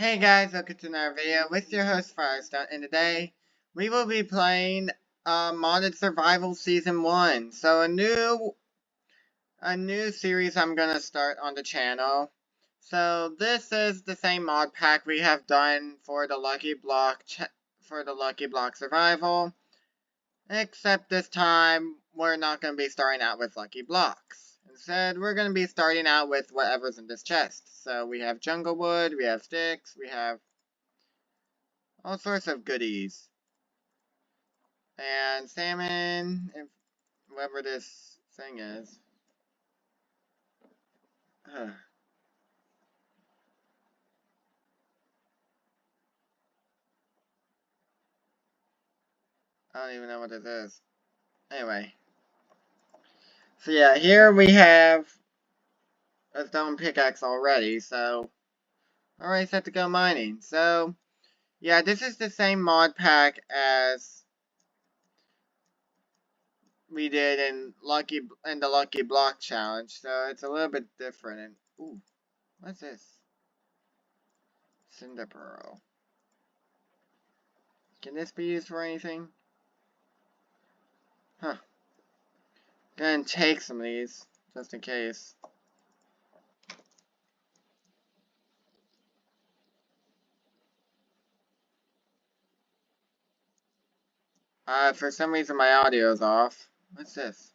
Hey guys, welcome to another video with your host Firestone, and today we will be playing Modded Survival Season 1. So a new series I'm gonna start on the channel. So this is the same mod pack we have done for the Lucky Block Survival, except this time we're not gonna be starting out with Lucky Blocks. Instead, we're gonna be starting out with whatever's in this chest. So we have jungle wood, we have sticks, we have all sorts of goodies. And salmon, if whatever this thing is. I don't even know what this is. Anyway. So yeah, here we have a stone pickaxe already, so already set to go mining. So yeah, this is the same mod pack as we did in the Lucky Block Challenge, so it's a little bit different. And ooh, what's this? Cinder Pearl. Can this be used for anything? Huh. Gonna take some of these, just in case. For some reason my audio's off. What's this?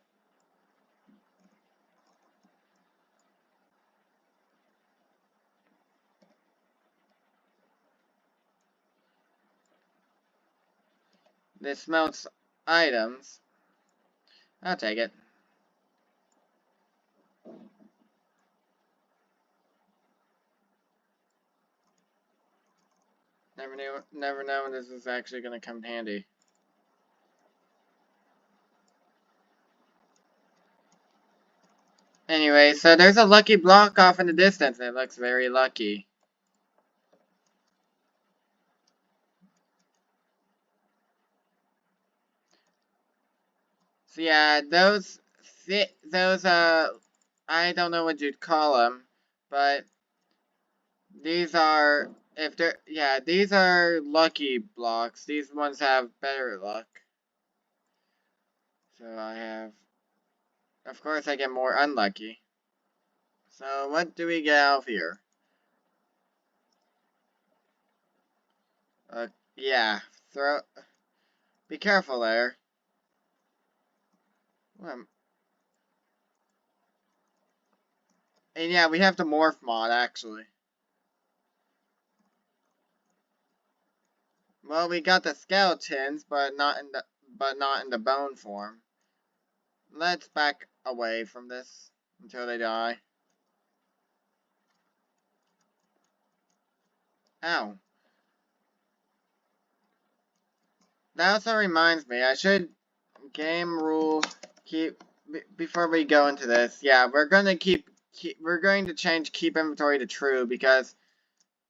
This smells items. I'll take it. Never know when this is actually gonna come in handy. Anyway, so there's a lucky block off in the distance, and it looks very lucky. So yeah, those, I don't know what you'd call them, but these are, these are lucky blocks. These ones have better luck. So of course I get more unlucky. So what do we get out of here? Yeah, be careful there. And yeah, we have the morph mod actually. Well, we got the skeletons, but not in the bone form. Let's back away from this until they die. Ow. That also reminds me, I should game rule before we go into this. Yeah, we're going to change keep inventory to true because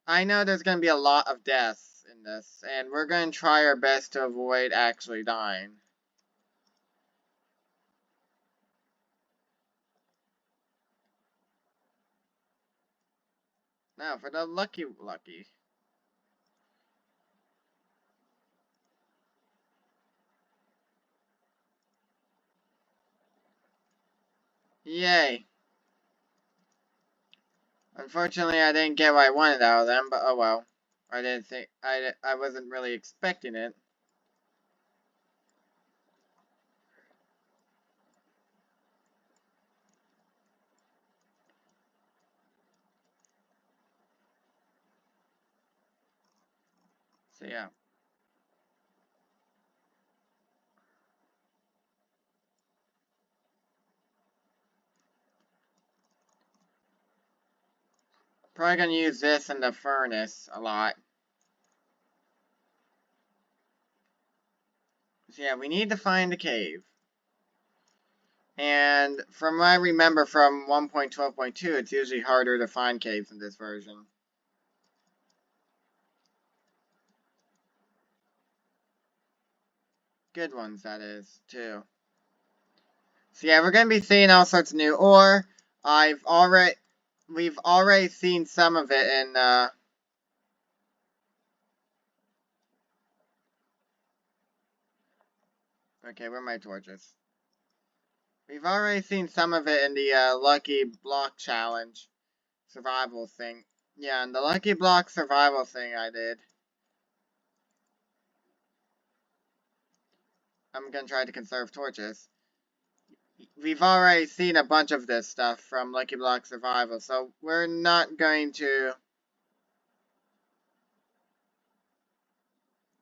I know there's going to be a lot of deaths in this, and we're going to try our best to avoid actually dying. Now, for the lucky. Yay. Unfortunately, I didn't get what I wanted out of them, but oh well. I wasn't really expecting it. So yeah. Probably gonna use this in the furnace a lot. So yeah, we need to find the cave. And from what I remember from 1.12.2, it's usually harder to find caves in this version. Good ones, that is, too. So yeah, we're gonna be seeing all sorts of new ore. We've already seen some of it in, Okay, where are my torches? We've already seen some of it in the Lucky Block Challenge survival thing. Yeah, in the Lucky Block survival thing I did. I'm gonna try to conserve torches. We've already seen a bunch of this stuff from Lucky Block Survival, so we're not going to...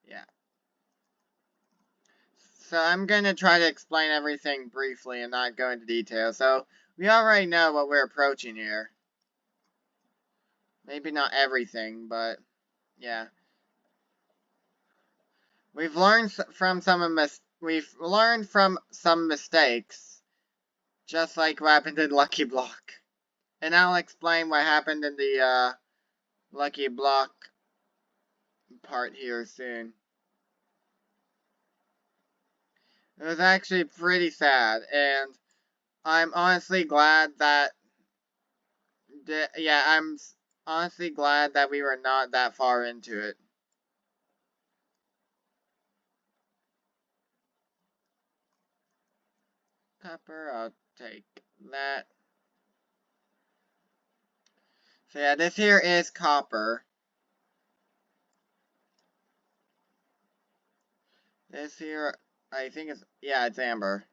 Yeah. So I'm going to try to explain everything briefly and not go into detail. So we already know what we're approaching here. Maybe not everything, but yeah. We've learned from some mistakes, just like what happened in Lucky Block. And I'll explain what happened in the Lucky Block part here soon. It was actually pretty sad, and I'm honestly glad that, yeah, I'm honestly glad that we were not that far into it. Copper, I'll take that. So yeah, this here is copper. This here, I think it's, yeah, it's amber.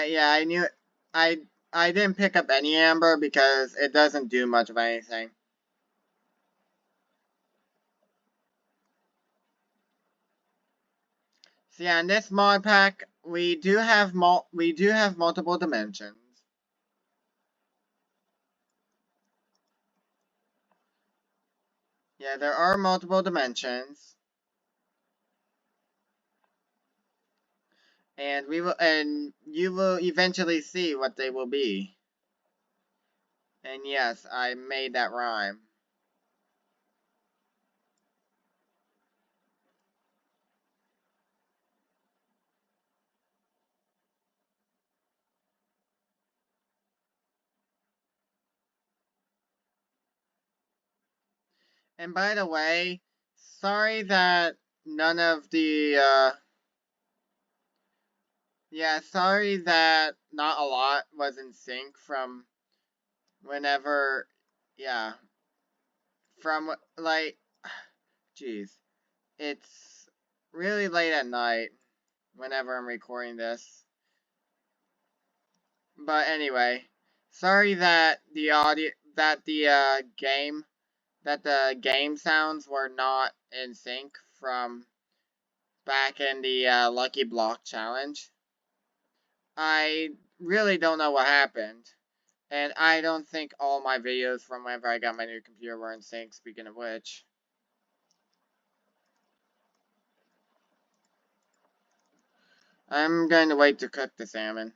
Yeah, I knew, I, I didn't pick up any amber because it doesn't do much of anything. So yeah, in this mod pack, we do have multiple dimensions. Yeah, there are multiple dimensions. And you will eventually see what they will be. And yes, I made that rhyme. And by the way, sorry that none of the, yeah, sorry that not a lot was in sync from whenever, yeah, from, like, jeez, it's really late at night whenever I'm recording this. But anyway, sorry that the audio, that the game sounds were not in sync from back in the Lucky Block Challenge. I really don't know what happened. And I don't think all my videos from whenever I got my new computer were in sync, speaking of which. I'm going to wait to cook the salmon.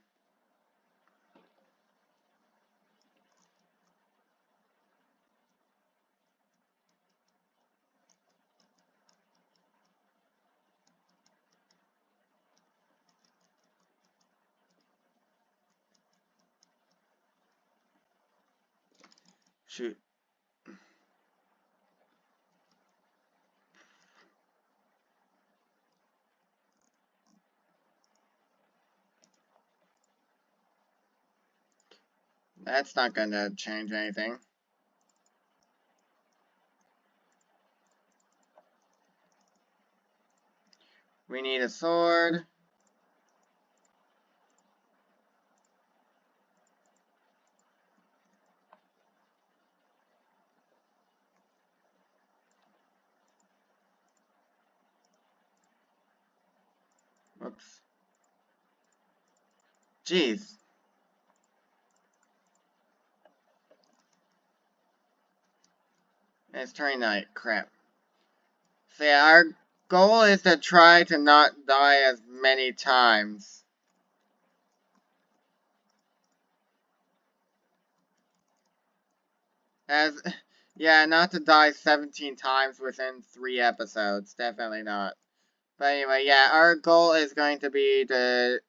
Shoot. That's not going to change anything. We need a sword. Whoops. Jeez. It's turning night. Crap. So yeah, our goal is to try to not die as many times. As, yeah, not to die 17 times within 3 episodes. Definitely not. But anyway, yeah, our goal is going to be to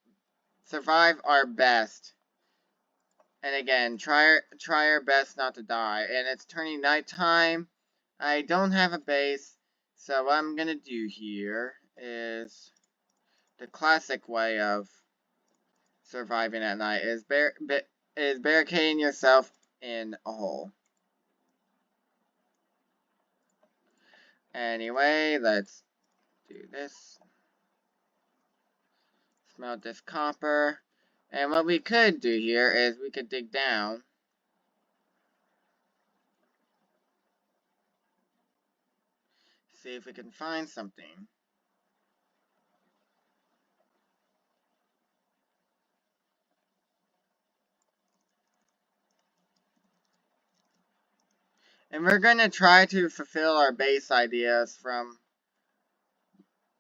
survive our best. And again, try our best not to die. And it's turning nighttime. I don't have a base, so what I'm gonna do here is the classic way of surviving at night is barricading yourself in a hole. Anyway, let's do this. Smelt this copper. And what we could do here is we could dig down. See if we can find something. And we're going to try to fulfill our base ideas from...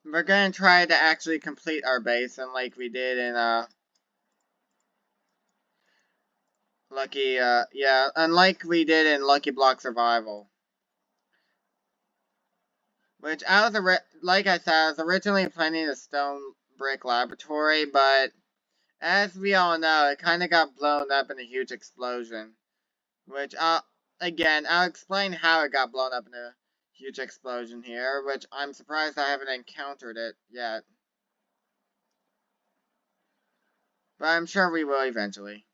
We're going to try to actually complete our base, and like we did in, unlike we did in Lucky Block Survival. Which, like I said, I was originally planning a stone brick laboratory, but as we all know, it kind of got blown up in a huge explosion. Which, again, I'll explain how it got blown up in a huge explosion here, which I'm surprised I haven't encountered it yet. But I'm sure we will eventually.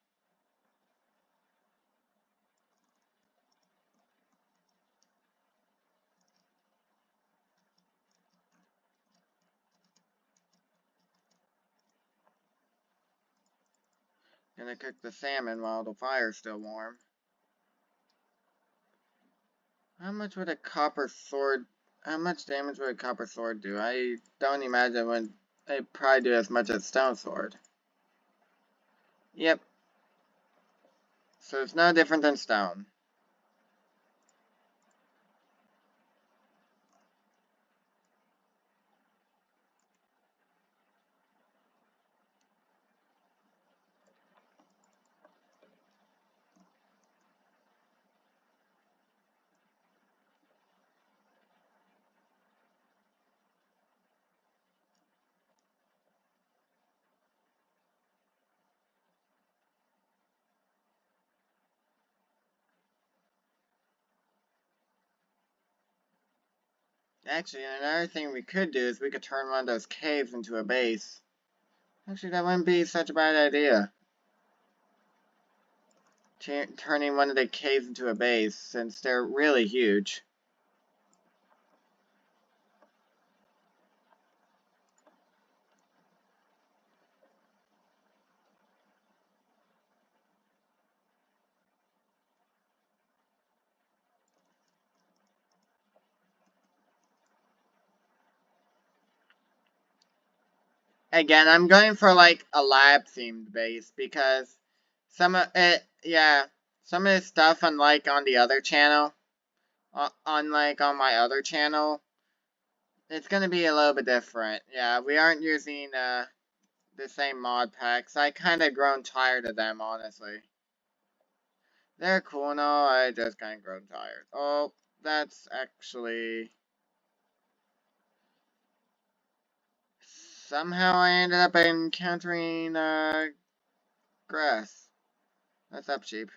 Gonna cook the salmon while the fire's still warm. How much would a copper sword... How much damage would a copper sword do? I don't imagine would... It'd probably do as much as stone sword. Yep. So it's no different than stone. Actually, another thing we could do is we could turn one of those caves into a base. Actually, that wouldn't be such a bad idea. Turning one of the caves into a base, since they're really huge. Again, I'm going for like a lab themed base because some of it, yeah, some of the stuff, unlike on the other channel, unlike on my other channel, it's gonna be a little bit different. Yeah, we aren't using the same mod packs. I kind of grown tired of them, honestly. They're cool and all, I just kind of grown tired. Oh, that's actually... Somehow I ended up encountering, grass. That's upcheap.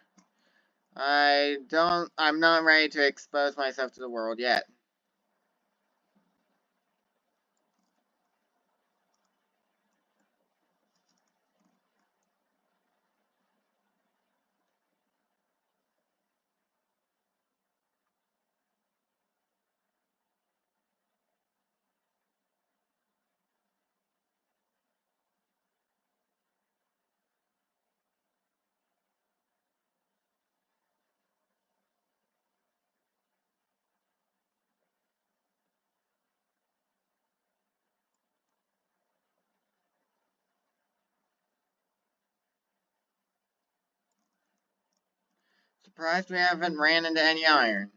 I'm not ready to expose myself to the world yet. Surprised we haven't ran into any iron.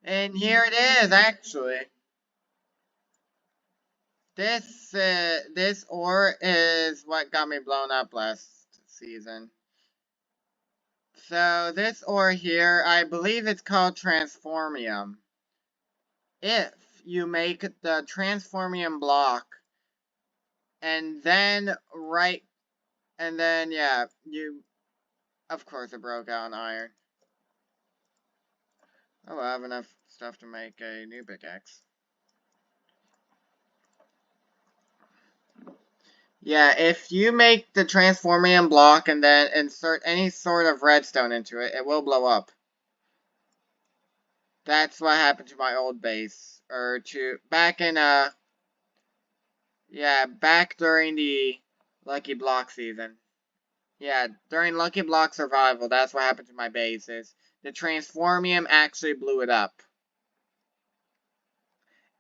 And here it is, actually. This ore is what got me blown up last season. So this ore here, I believe it's called Transformium. If you make the Transformium block, and then yeah, of course it broke out in iron. Oh, I have enough stuff to make a new pickaxe. Yeah, if you make the Transformium block and then insert any sort of redstone into it, it will blow up. That's what happened to my old base. Back during the Lucky Block season. Yeah, during Lucky Block Survival, that's what happened to my bases. The Transformium actually blew it up.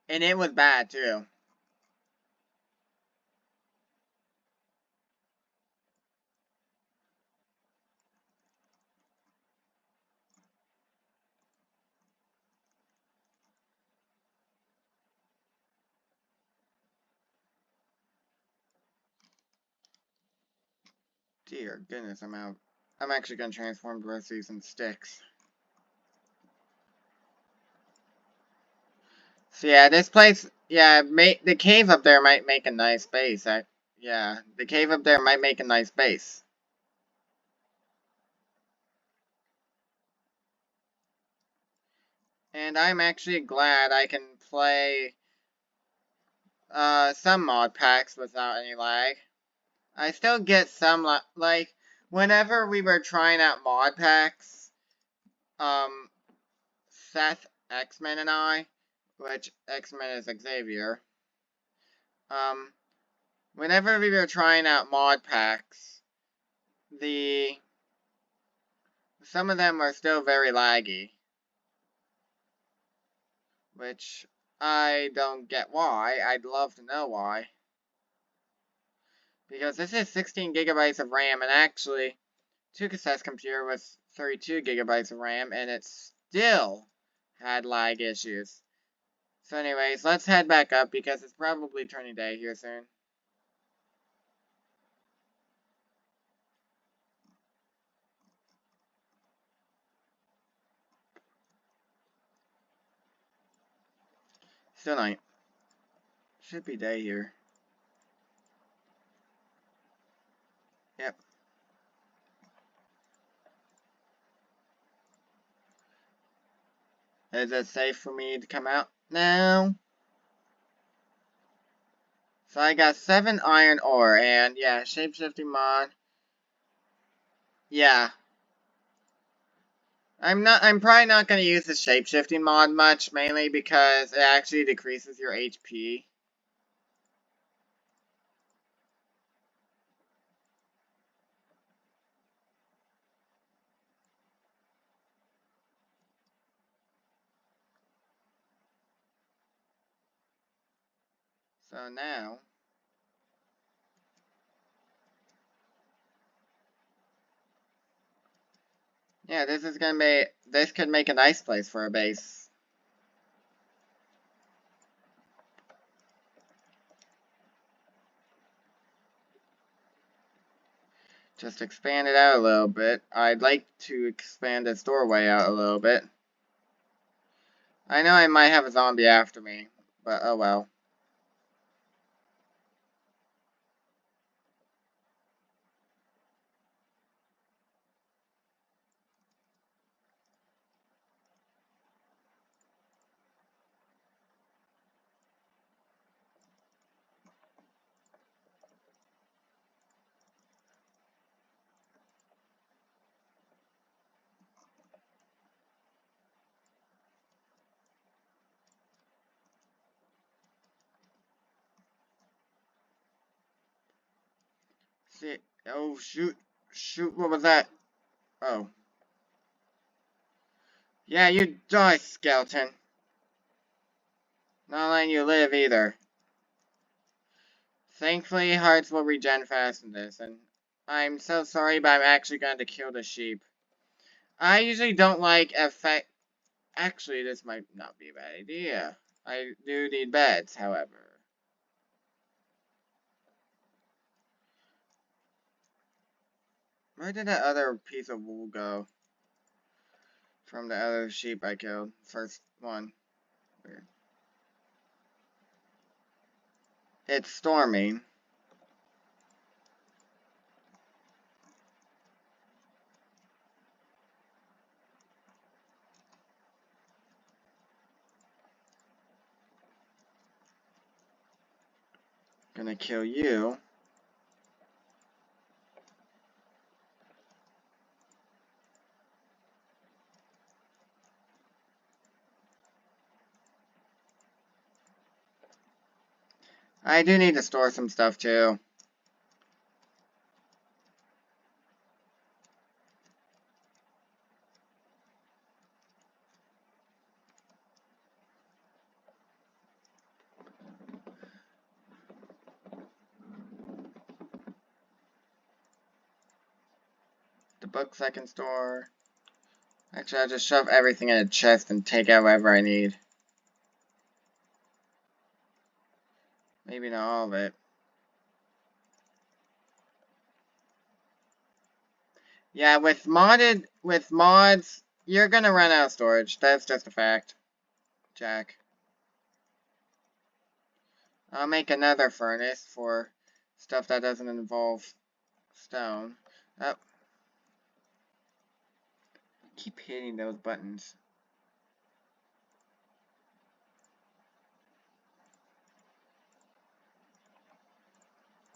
And it was bad, too. Dear goodness, I'm out. I'm actually gonna transform the rest of these in sticks. So yeah, this place, yeah, the cave up there might make a nice base. Yeah, the cave up there might make a nice base. And I'm actually glad I can play some mod packs without any lag. I still get some, like, whenever we were trying out mod packs, um, Seth, X-Men, and I, which X-Men is Xavier, um, whenever we were trying out mod packs, some of them were still very laggy, which I don't get why. I'd love to know why. Because this is 16 gigabytes of RAM, and actually, 2Cassette's computer was 32 gigabytes of RAM, and it still had lag issues. So anyways, let's head back up, because it's probably turning day here soon. Still night. Should be day here. Yep. Is it safe for me to come out now? So I got 7 iron ore, and yeah, shapeshifting mod. Yeah. I'm probably not gonna use the shapeshifting mod much, mainly because it actually decreases your HP. So now, yeah, this could make a nice place for a base. Just expand it out a little bit. I'd like to expand this doorway out a little bit. I know I might have a zombie after me, but oh well. See, oh shoot, what was that? Oh. Yeah, you die, skeleton. Not letting you live either. Thankfully, hearts will regen fast in this, and I'm so sorry, but I'm actually going to kill the sheep. I usually don't like Actually, this might not be a bad idea. I do need beds, however. Where did that other piece of wool go? From the other sheep I killed. First one. Weird. It's storming. Gonna kill you. I do need to store some stuff too. The books I can store. Actually, I'll just shove everything in a chest and take out whatever I need. Maybe not all of it. Yeah, with mods, you're gonna run out of storage. That's just a fact, Jack. I'll make another furnace for stuff that doesn't involve stone. Oh, keep hitting those buttons.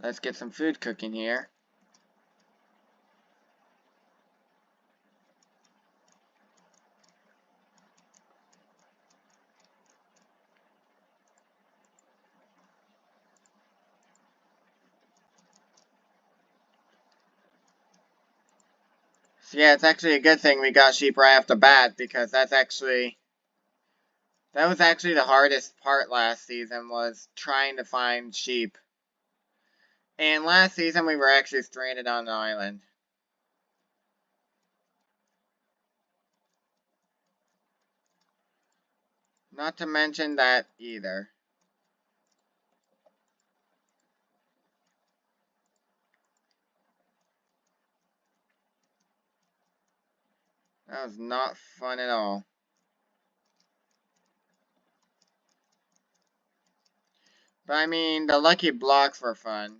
Let's get some food cooking here. So yeah, it's actually a good thing we got sheep right off the bat, because that was actually the hardest part last season, was trying to find sheep. And last season we were actually stranded on an island. Not to mention that either. That was not fun at all. But I mean, the lucky blocks were fun.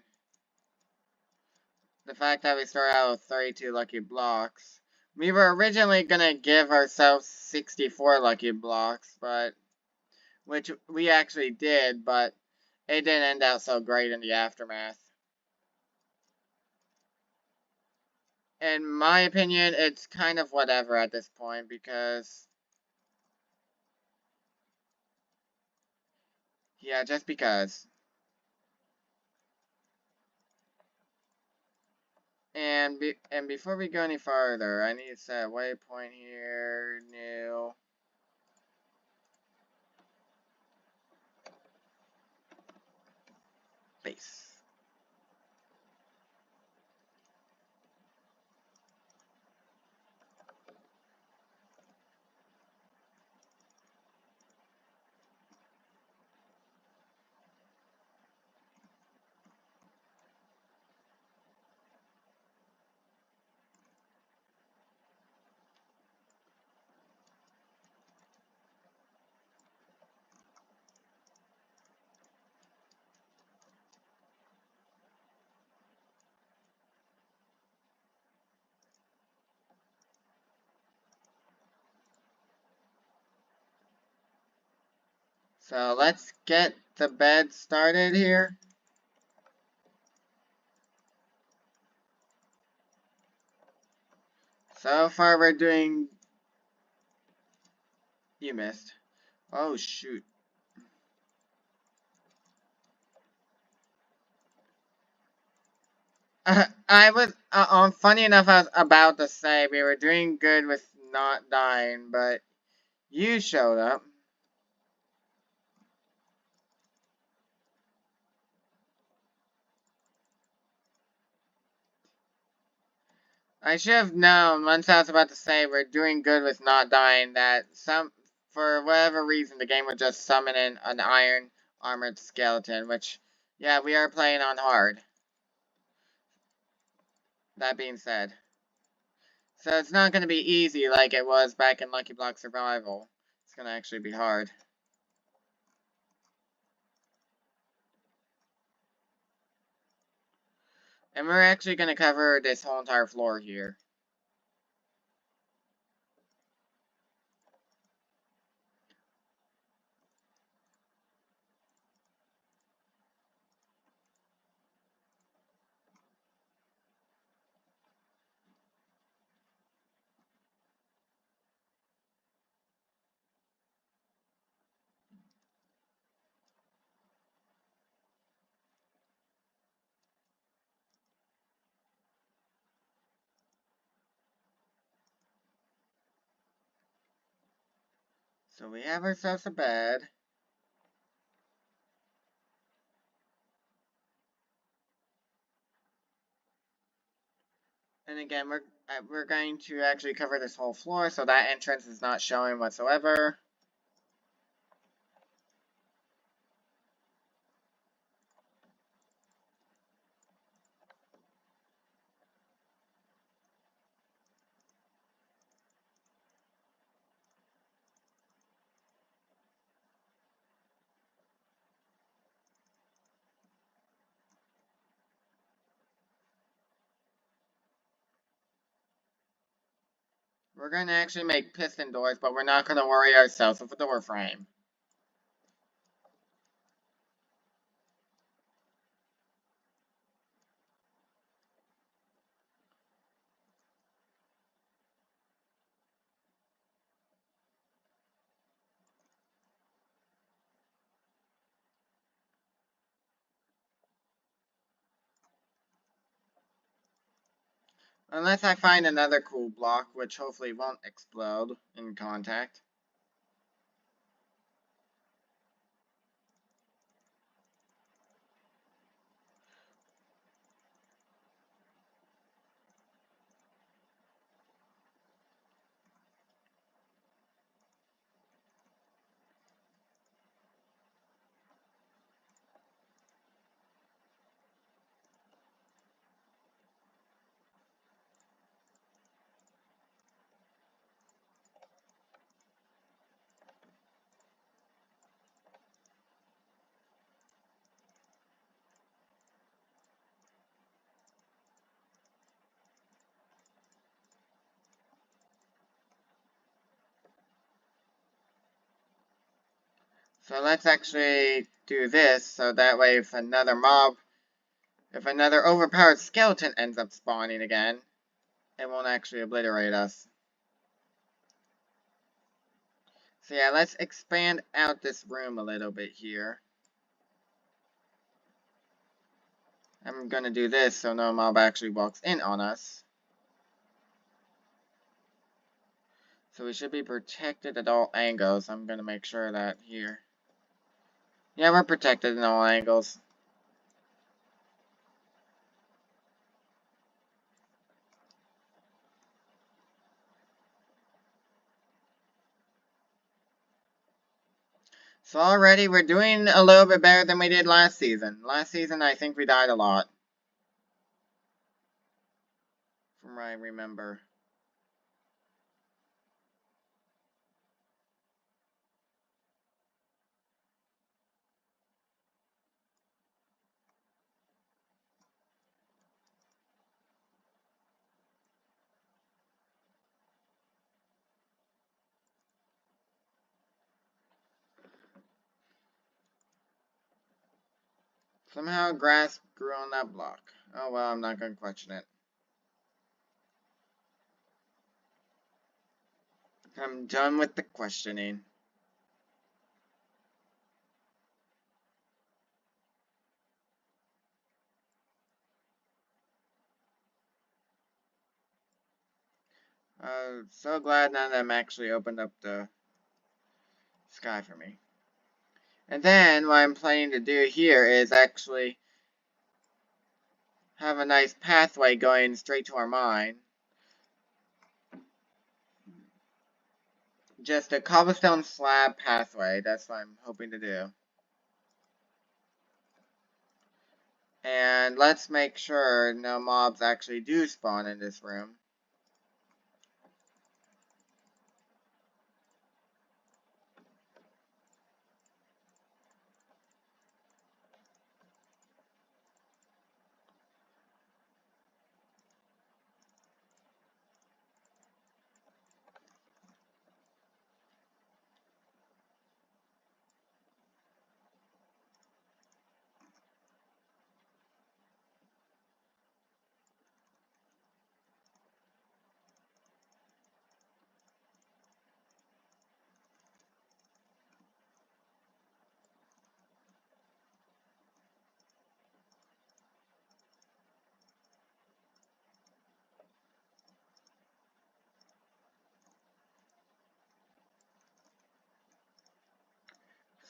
The fact that we started out with 32 lucky blocks. We were originally gonna give ourselves 64 lucky blocks, but which we actually did, but it didn't end out so great in the aftermath. In my opinion, it's kind of whatever at this point, because yeah, just because. And before we go any farther, I need to set a waypoint here, new. Base. So let's get the bed started here. So far we're doing... You missed. Oh shoot. Funny enough, I was about to say we were doing good with not dying, but you showed up. I should have known once I was about to say we're doing good with not dying that for whatever reason, the game would just summon in an iron armored skeleton, which, yeah, we are playing on hard. That being said. So it's not going to be easy like it was back in Lucky Block Survival. It's going to actually be hard. And we're actually going to cover this whole entire floor here. So we have ourselves a bed. And again, we're going to actually cover this whole floor, so that entrance is not showing whatsoever. We're going to actually make piston doors, but we're not going to worry ourselves with a door frame. Unless I find another cool block, which hopefully won't explode in contact. So let's actually do this, so that way if another overpowered skeleton ends up spawning again, it won't actually obliterate us. So yeah, let's expand out this room a little bit here. I'm gonna do this so no mob actually walks in on us. So we should be protected at all angles. I'm gonna make sure that here. Yeah, we're protected in all angles. So already we're doing a little bit better than we did last season. Last season I think we died a lot. From what I remember. Somehow grass grew on that block. Oh well, I'm not gonna question it. I'm done with the questioning. So glad none of them actually opened up the sky for me. And then what I'm planning to do here is actually have a nice pathway going straight to our mine. just a cobblestone slab pathway. That's what I'm hoping to do. And let's make sure no mobs actually do spawn in this room.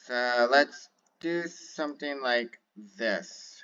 So let's do something like this.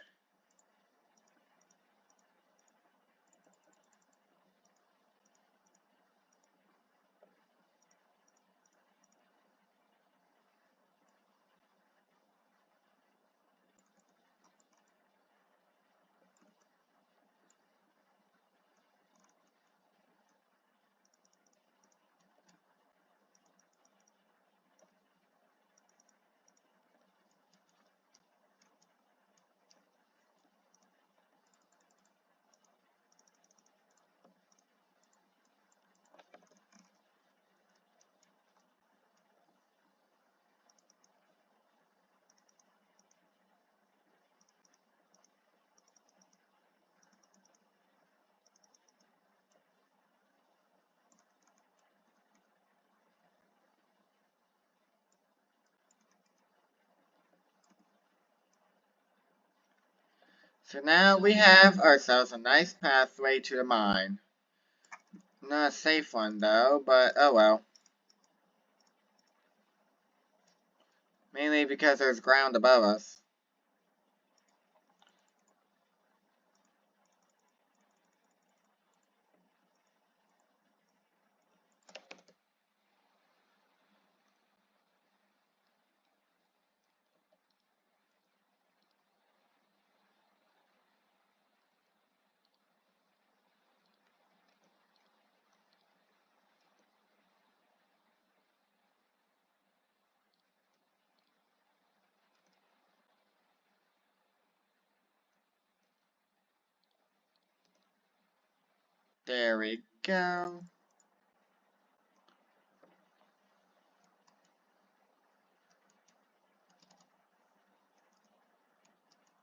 So now we have ourselves a nice pathway to the mine. Not a safe one though, but oh well. Mainly because there's ground above us. There we go.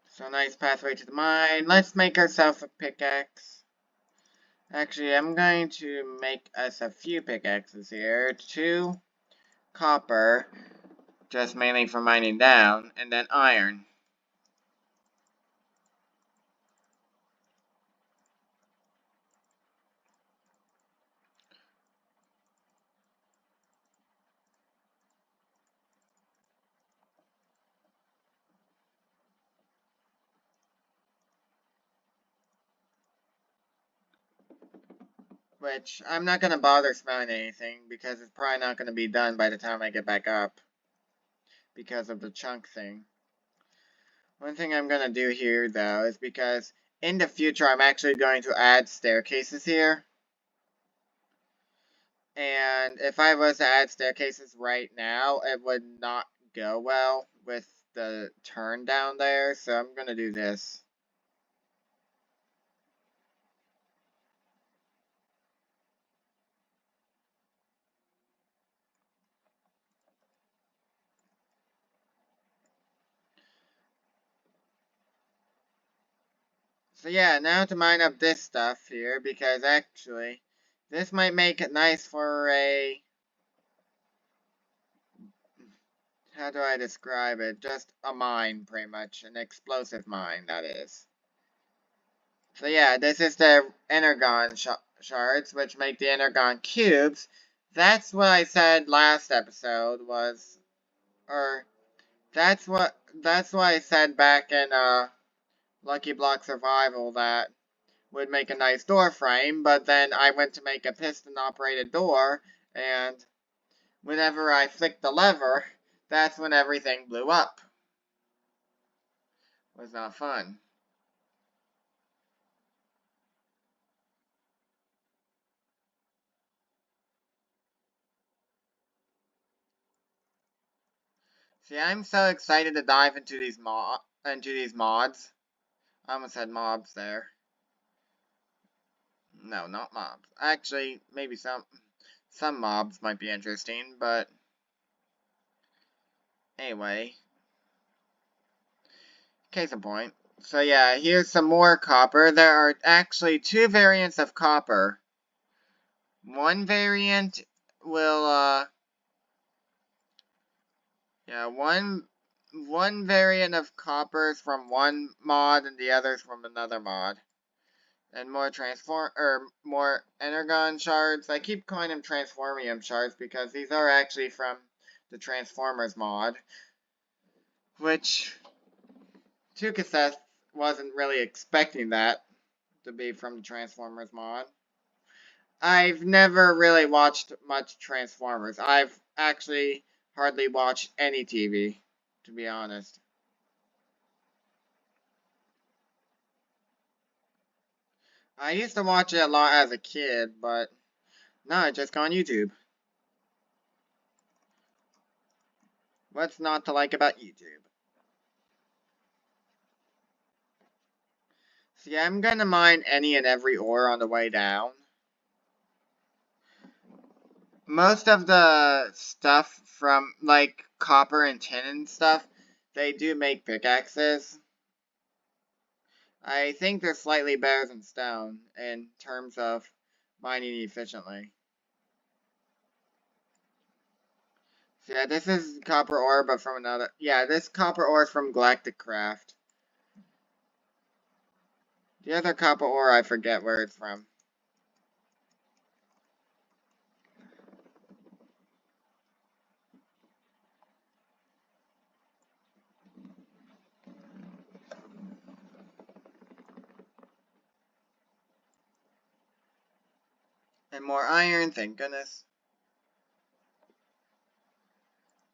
So nice pathway to the mine. Let's make ourselves a pickaxe. Actually, I'm going to make us a few pickaxes here. 2 copper, just mainly for mining down, and then iron. Which, I'm not going to bother smelling anything, because it's probably not going to be done by the time I get back up. Because of the chunk thing. One thing I'm going to do here, though, is because in the future I'm actually going to add staircases here. And if I was to add staircases right now, it would not go well with the turn down there, so I'm going to do this. So yeah, now to mine up this stuff here, because actually, this might make it nice for a... How do I describe it? Just a mine, pretty much. An explosive mine, that is. So yeah, this is the energon shards, which make the energon cubes. That's what I said last episode was... Or, that's what I said back in, Lucky Block Survival that would make a nice door frame, but then I went to make a piston-operated door, and whenever I flicked the lever, that's when everything blew up. It was not fun. See, I'm so excited to dive into these mods. I almost had mobs there. No, not mobs. Actually, maybe some mobs might be interesting, but anyway. Case in point. So yeah, here's some more copper. There are actually two variants of copper. One variant will yeah, one variant of copper is from one mod and the other is from another mod. And more energon shards. I keep calling them transformium shards because these are actually from the Transformers mod, which Tukaseth wasn't really expecting that to be from the Transformers mod. I've never really watched much Transformers. I've actually hardly watched any TV, to be honest. I used to watch it a lot as a kid, but now I just go on YouTube. What's not to like about YouTube? See, I'm gonna mine any and every ore on the way down. Most of the stuff from, like, copper and tin and stuff, they do make pickaxes. I think they're slightly better than stone in terms of mining efficiently. So yeah, this is copper ore, but from another... Yeah, this copper ore is from Galactic Craft. The other copper ore, I forget where it's from. And more iron, thank goodness.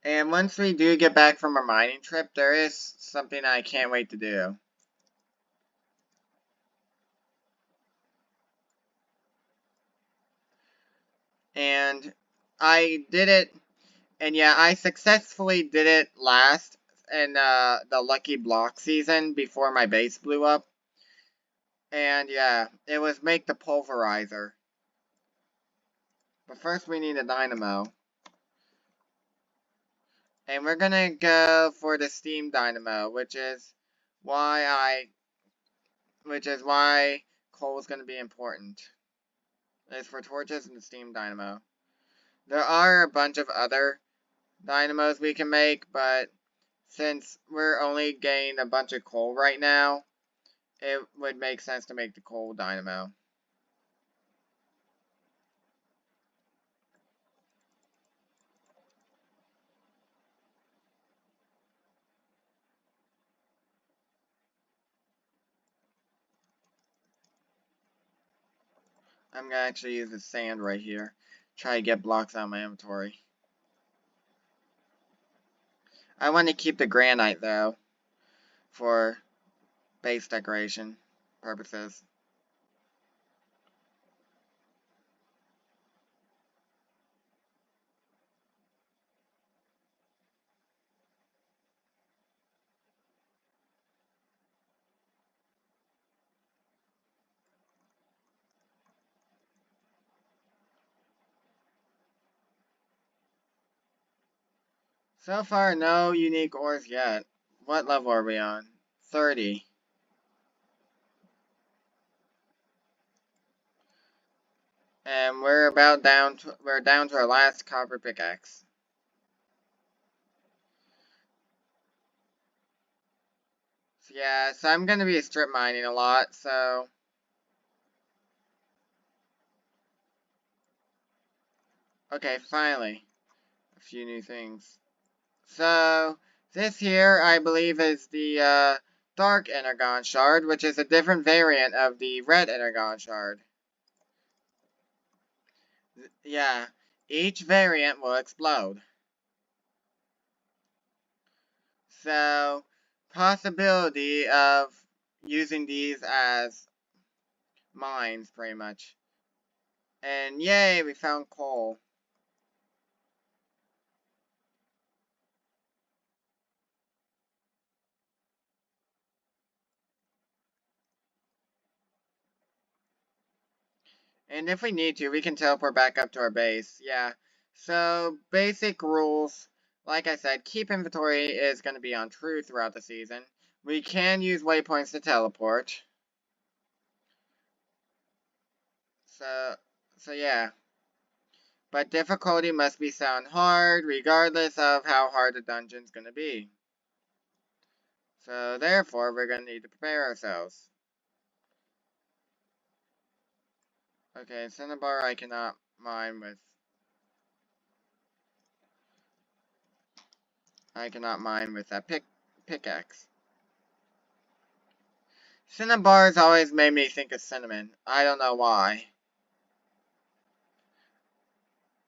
And once we do get back from our mining trip, there is something I can't wait to do. And I did it, and yeah, I successfully did it last in the Lucky Block season before my base blew up. And yeah, it was make the pulverizer. But first we need a dynamo. And we're gonna go for the steam dynamo, which is why coal is gonna be important. It's for torches and the steam dynamo. There are a bunch of other dynamos we can make, but since we're only getting a bunch of coal right now, it would make sense to make the coal dynamo. I'm gonna actually use the sand right here. Try to get blocks out of my inventory. I want to keep the granite though, for base decoration purposes. So far, no unique ores yet. What level are we on? 30. And we're down to our last copper pickaxe. So yeah, so I'm gonna be strip mining a lot, so okay, finally. A few new things. So this here I believe is the dark energon shard, which is a different variant of the red energon shard. Yeah, each variant will explode. So, possibility of using these as mines, pretty much. And yay, we found coal. And if we need to, we can teleport back up to our base. Yeah. So, basic rules. Like I said, keep inventory is going to be on true throughout the season. We can use waypoints to teleport. So yeah. But difficulty must be set on hard, regardless of how hard the dungeon's going to be. So therefore, we're going to need to prepare ourselves. Okay, Cinnabar I cannot mine with. I cannot mine with that pickaxe. Cinnabar's always made me think of cinnamon. I don't know why.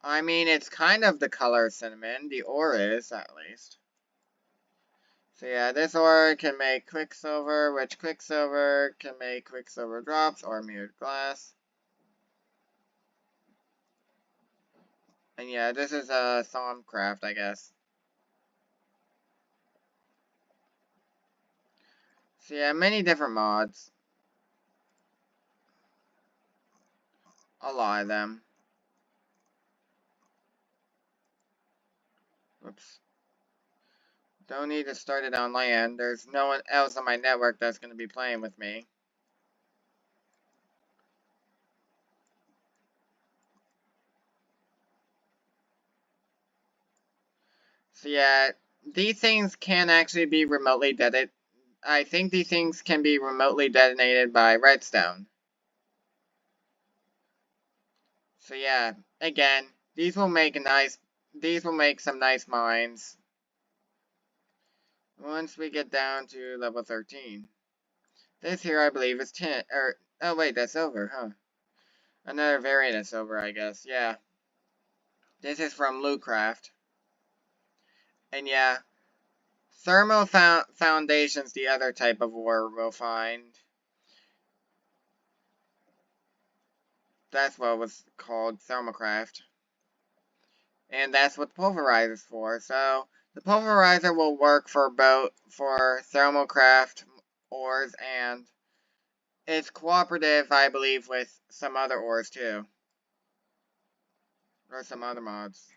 I mean, it's kind of the color of cinnamon. The ore is, at least. So yeah, this ore can make Quicksilver, which Quicksilver can make Quicksilver drops or mirrored glass. And yeah, this is a Thaumcraft, I guess. So yeah, many different mods. A lot of them. Whoops. Don't need to start it on land. There's no one else on my network that's going to be playing with me. So yeah, these things can actually be remotely detonated. I think these things can be remotely detonated by redstone. So yeah, again, these will make some nice mines. Once we get down to level 13. This here I believe is 10, oh wait, that's silver, huh? Another variant of silver, I guess, yeah. This is from Lootcraft. And yeah, Thermal Foundation's the other type of ore we'll find. That's what it was called, Thermalcraft. And that's what the pulverizer's for. So the pulverizer will work for Thermalcraft ores, and it's cooperative, I believe, with some other ores too. Or some other mods.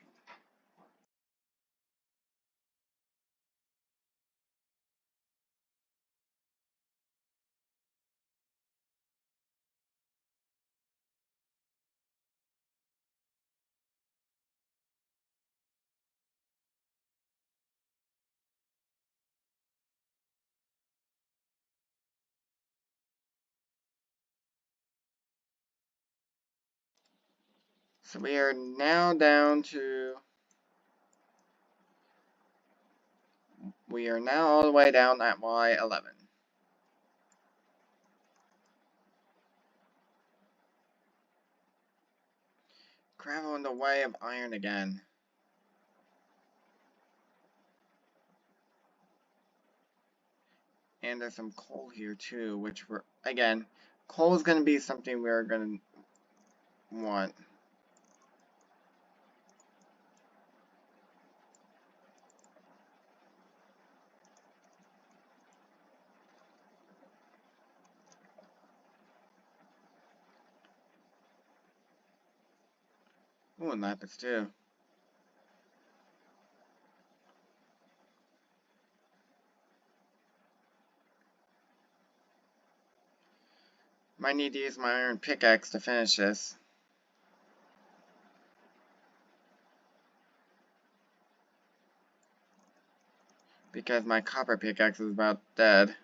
So we are now down to... We are now all the way down at Y11. Gravel in the way of iron again. And there's some coal here too, which we're... Again, coal is going to be something we're going to want. Ooh, and lapis too. Might need to use my iron pickaxe to finish this. Because my copper pickaxe is about dead.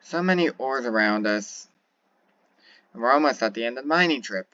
So many ores around us. And we're almost at the end of the mining trip.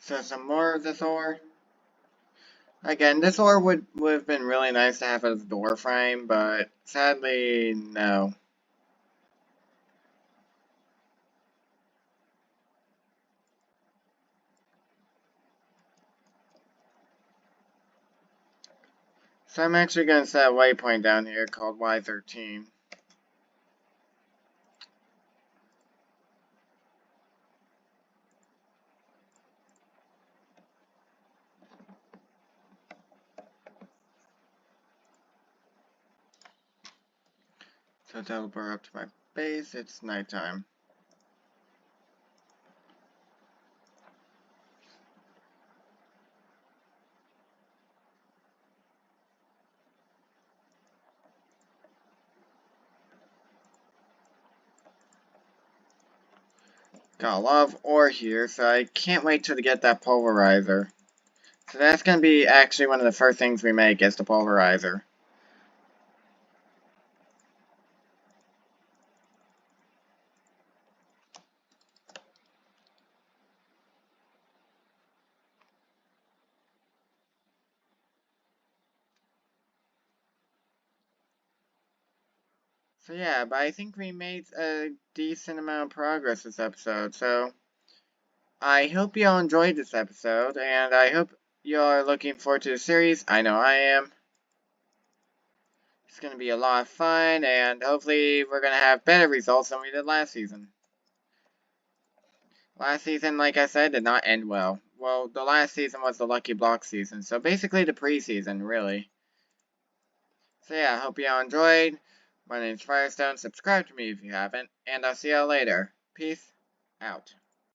So some more of this ore. Again, this ore would have been really nice to have as a door frame, but sadly, no. So I'm actually going to set a waypoint down here called Y13. So teleport up to my base, it's nighttime. Got a lot of ore here, so I can't wait till to get that pulverizer. So that's going to be actually one of the first things we make is the pulverizer. So yeah, but I think we made a decent amount of progress this episode, so I hope y'all enjoyed this episode, and I hope y'all are looking forward to the series. I know I am. It's going to be a lot of fun, and hopefully we're going to have better results than we did last season. Last season, like I said, did not end well. Well, the last season was the Lucky Block season, so basically the preseason, really. So yeah, I hope y'all enjoyed. My name's Firestone. Subscribe to me if you haven't, and I'll see y'all later. Peace out.